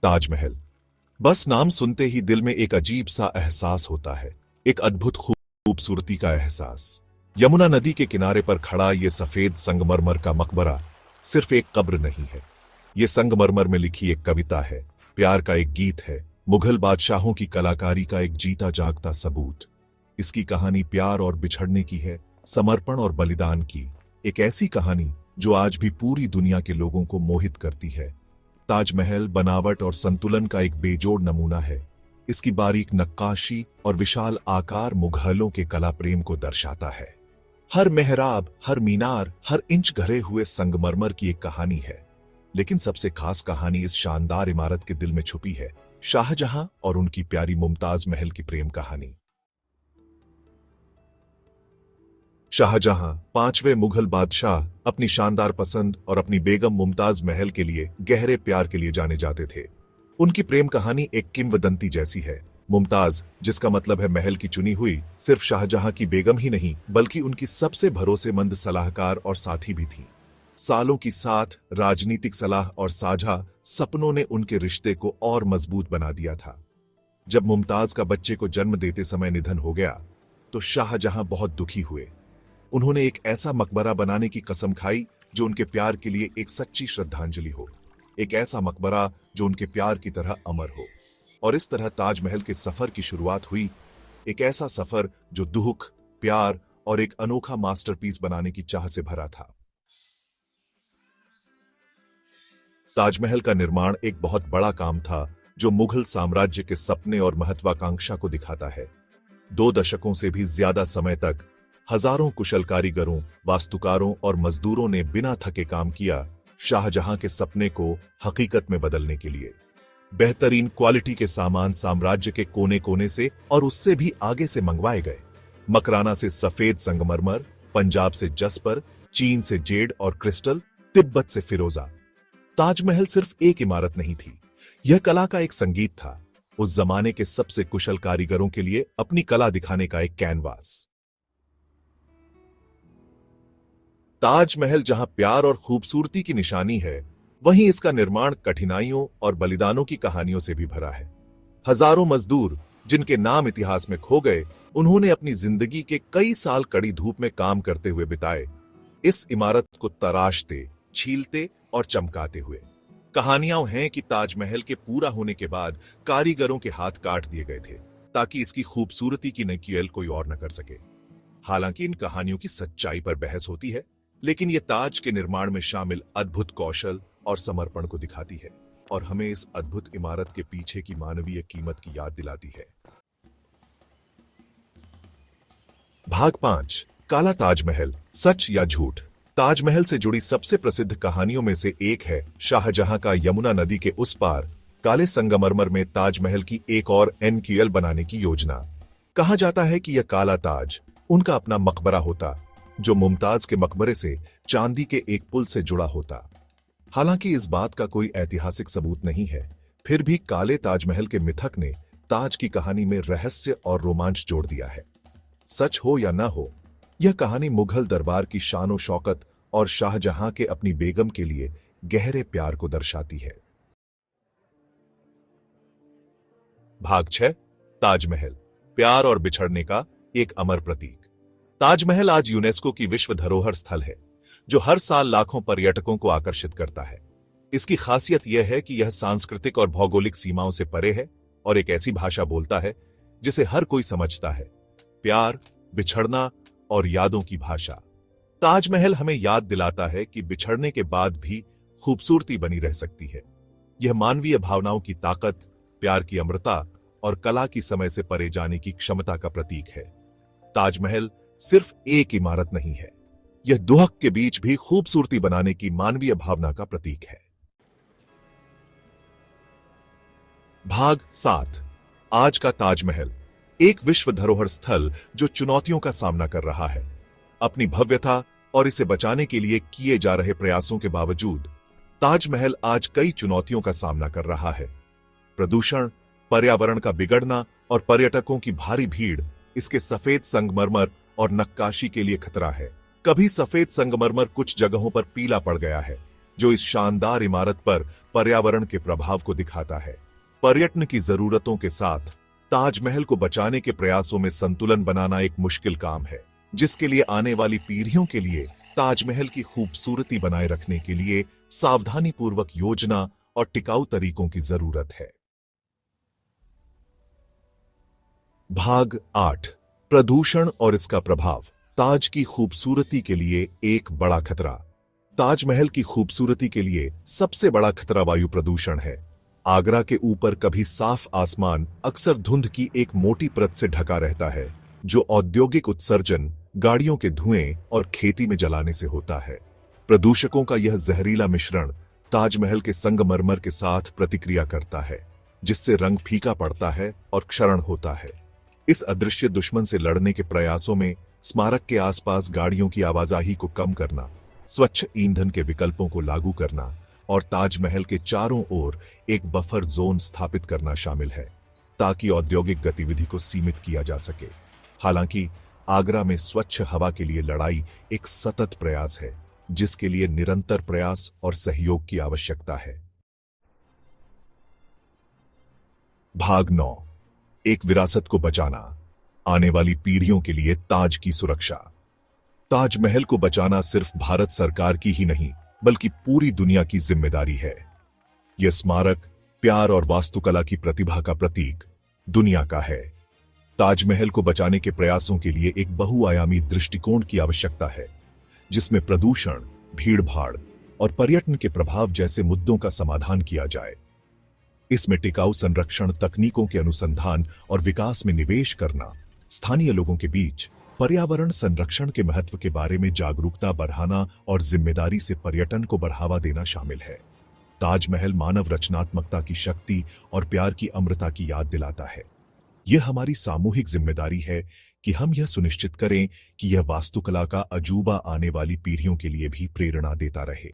ताजमहल। बस नाम सुनते ही दिल में एक अजीब सा एहसास होता है, एक अद्भुत खूबसूरती का एहसास। यमुना नदी के किनारे पर खड़ा ये सफेद संगमरमर का मकबरा सिर्फ एक कब्र नहीं है, ये संगमरमर में लिखी एक कविता है, प्यार का एक गीत है, मुगल बादशाहों की कलाकारी का एक जीता जागता सबूत। इसकी कहानी प्यार और बिछड़ने की है, समर्पण और बलिदान की, एक ऐसी कहानी जो आज भी पूरी दुनिया के लोगों को मोहित करती है। ताजमहल बनावट और संतुलन का एक बेजोड़ नमूना है। इसकी बारीक नक्काशी और विशाल आकार मुगलों के कला प्रेम को दर्शाता है। हर मेहराब, हर मीनार, हर इंच घरे हुए संगमरमर की एक कहानी है। लेकिन सबसे खास कहानी इस शानदार इमारत के दिल में छुपी है, शाहजहां और उनकी प्यारी मुमताज महल की प्रेम कहानी। शाहजहां, पांचवें मुगल बादशाह, अपनी शानदार पसंद और अपनी बेगम मुमताज महल के लिए गहरे प्यार के लिए जाने जाते थे। उनकी प्रेम कहानी एक किंवदंती जैसी है। मुमताज, जिसका मतलब है महल की चुनी हुई, सिर्फ शाहजहां की बेगम ही नहीं बल्कि उनकी सबसे भरोसेमंद सलाहकार और साथी भी थी। सालों की साथ, राजनीतिक सलाह और साझा सपनों ने उनके रिश्ते को और मजबूत बना दिया था। जब मुमताज का बच्चे को जन्म देते समय निधन हो गया तो शाहजहां बहुत दुखी हुए। उन्होंने एक ऐसा मकबरा बनाने की कसम खाई जो उनके प्यार के लिए एक सच्ची श्रद्धांजलि हो, एक ऐसा मकबरा जो उनके प्यार की तरह अमर हो। और इस तरह ताजमहल के सफर की शुरुआत हुई, एक ऐसा सफर जो दुख, प्यार और एक अनोखा मास्टरपीस बनाने की चाह से भरा था। ताजमहल का निर्माण एक बहुत बड़ा काम था जो मुगल साम्राज्य के सपने और महत्वाकांक्षा को दिखाता है। 2 दशकों से भी ज्यादा समय तक हजारों कुशल कारीगरों, वास्तुकारों और मजदूरों ने बिना थके काम किया शाहजहां के सपने को हकीकत में बदलने के लिए। बेहतरीन क्वालिटी के सामान साम्राज्य के कोने कोने से और उससे भी आगे से मंगवाए गए। मकराना से सफेद संगमरमर, पंजाब से जस्पर, चीन से जेड और क्रिस्टल, तिब्बत से फिरोजा। ताजमहल सिर्फ एक इमारत नहीं थी, यह कला का एक संगीत था, उस जमाने के सबसे कुशल कारीगरों के लिए अपनी कला दिखाने का एक कैनवास। ताजमहल जहां प्यार और खूबसूरती की निशानी है, वहीं इसका निर्माण कठिनाइयों और बलिदानों की कहानियों से भी भरा है। हजारों मजदूर जिनके नाम इतिहास में खो गए, उन्होंने अपनी जिंदगी के कई साल कड़ी धूप में काम करते हुए बिताए, इस इमारत को तराशते, छीलते और चमकाते हुए। कहानियां हैं कि ताजमहल के पूरा होने के बाद कारीगरों के हाथ काट दिए गए थे ताकि इसकी खूबसूरती की नकील कोई और न कर सके। हालांकि इन कहानियों की सच्चाई पर बहस होती है, लेकिन यह ताज के निर्माण में शामिल अद्भुत कौशल और समर्पण को दिखाती है और हमें इस अद्भुत इमारत के पीछे की मानवीय कीमत की याद दिलाती है। भाग 5, काला ताजमहल, सच या झूठ। ताजमहल से जुड़ी सबसे प्रसिद्ध कहानियों में से एक है शाहजहां का यमुना नदी के उस पार काले संगमरमर में ताजमहल की एक और एनक्यूएल बनाने की योजना। कहा जाता है कि यह काला ताज उनका अपना मकबरा होता जो मुमताज के मकबरे से चांदी के एक पुल से जुड़ा होता। हालांकि इस बात का कोई ऐतिहासिक सबूत नहीं है, फिर भी काले ताजमहल के मिथक ने ताज की कहानी में रहस्य और रोमांच जोड़ दिया है। सच हो या न हो, यह कहानी मुगल दरबार की शानो शौकत और शाहजहां के अपनी बेगम के लिए गहरे प्यार को दर्शाती है। भाग 6, ताजमहल, प्यार और बिछड़ने का एक अमर प्रतीक। ताजमहल आज यूनेस्को की विश्व धरोहर स्थल है जो हर साल लाखों पर्यटकों को आकर्षित करता है। इसकी खासियत यह है कि यह सांस्कृतिक और भौगोलिक सीमाओं से परे है और एक ऐसी भाषा बोलता है जिसे हर कोई समझता है, प्यार, बिछड़ना और यादों की भाषा। ताजमहल हमें याद दिलाता है कि बिछड़ने के बाद भी खूबसूरती बनी रह सकती है। यह मानवीय भावनाओं की ताकत, प्यार की अमरता और कला की समय से परे जाने की क्षमता का प्रतीक है। ताजमहल सिर्फ एक इमारत नहीं है, यह दुहक के बीच भी खूबसूरती बनाने की मानवीय भावना का प्रतीक है। भाग 7, आज का ताजमहल, एक विश्व धरोहर स्थल जो चुनौतियों का सामना कर रहा है। अपनी भव्यता और इसे बचाने के लिए किए जा रहे प्रयासों के बावजूद ताजमहल आज कई चुनौतियों का सामना कर रहा है। प्रदूषण, पर्यावरण का बिगड़ना और पर्यटकों की भारी भीड़ इसके सफेद संगमरमर और नक्काशी के लिए खतरा है। कभी सफेद संगमरमर कुछ जगहों पर पीला पड़ गया है, जो इस शानदार इमारत पर पर्यावरण के प्रभाव को दिखाता है। पर्यटन की जरूरतों के साथ ताजमहल को बचाने के प्रयासों में संतुलन बनाना एक मुश्किल काम है, जिसके लिए आने वाली पीढ़ियों के लिए ताजमहल की खूबसूरती बनाए रखने के लिए सावधानीपूर्वक योजना और टिकाऊ तरीकों की जरूरत है। भाग 8, प्रदूषण और इसका प्रभाव। ताज की खूबसूरती के लिए एक बड़ा खतरा। ताजमहल की खूबसूरती के लिए सबसे बड़ा खतरा वायु प्रदूषण है। आगरा के ऊपर कभी साफ आसमान अक्सर धुंध की एक मोटी परत से ढका रहता है, जो औद्योगिक उत्सर्जन, गाड़ियों के धुएं और खेती में जलाने से होता है। प्रदूषकों का यह जहरीला मिश्रण ताजमहल के संगमरमर के साथ प्रतिक्रिया करता है, जिससे रंग फीका पड़ता है और क्षरण होता है। इस अदृश्य दुश्मन से लड़ने के प्रयासों में स्मारक के आसपास गाड़ियों की आवाजाही को कम करना, स्वच्छ ईंधन के विकल्पों को लागू करना और ताजमहल के चारों ओर एक बफर जोन स्थापित करना शामिल है, ताकि औद्योगिक गतिविधि को सीमित किया जा सके। हालांकि आगरा में स्वच्छ हवा के लिए लड़ाई एक सतत प्रयास है, जिसके लिए निरंतर प्रयास और सहयोग की आवश्यकता है। भाग 9, एक विरासत को बचाना, आने वाली पीढ़ियों के लिए ताज की सुरक्षा। ताजमहल को बचाना सिर्फ भारत सरकार की ही नहीं, बल्कि पूरी दुनिया की जिम्मेदारी है। यह स्मारक प्यार और वास्तुकला की प्रतिभा का प्रतीक दुनिया का है। ताजमहल को बचाने के प्रयासों के लिए एक बहुआयामी दृष्टिकोण की आवश्यकता है, जिसमें प्रदूषण, भीड़भाड़ और पर्यटन के प्रभाव जैसे मुद्दों का समाधान किया जाए। इसमें टिकाऊ संरक्षण तकनीकों के अनुसंधान और विकास में निवेश करना, स्थानीय लोगों के बीच पर्यावरण संरक्षण के महत्व के बारे में जागरूकता बढ़ाना और जिम्मेदारी से पर्यटन को बढ़ावा देना शामिल है। ताजमहल मानव रचनात्मकता की शक्ति और प्यार की अमरता की याद दिलाता है। यह हमारी सामूहिक जिम्मेदारी है कि हम यह सुनिश्चित करें कि यह वास्तुकला का अजूबा आने वाली पीढ़ियों के लिए भी प्रेरणा देता रहे।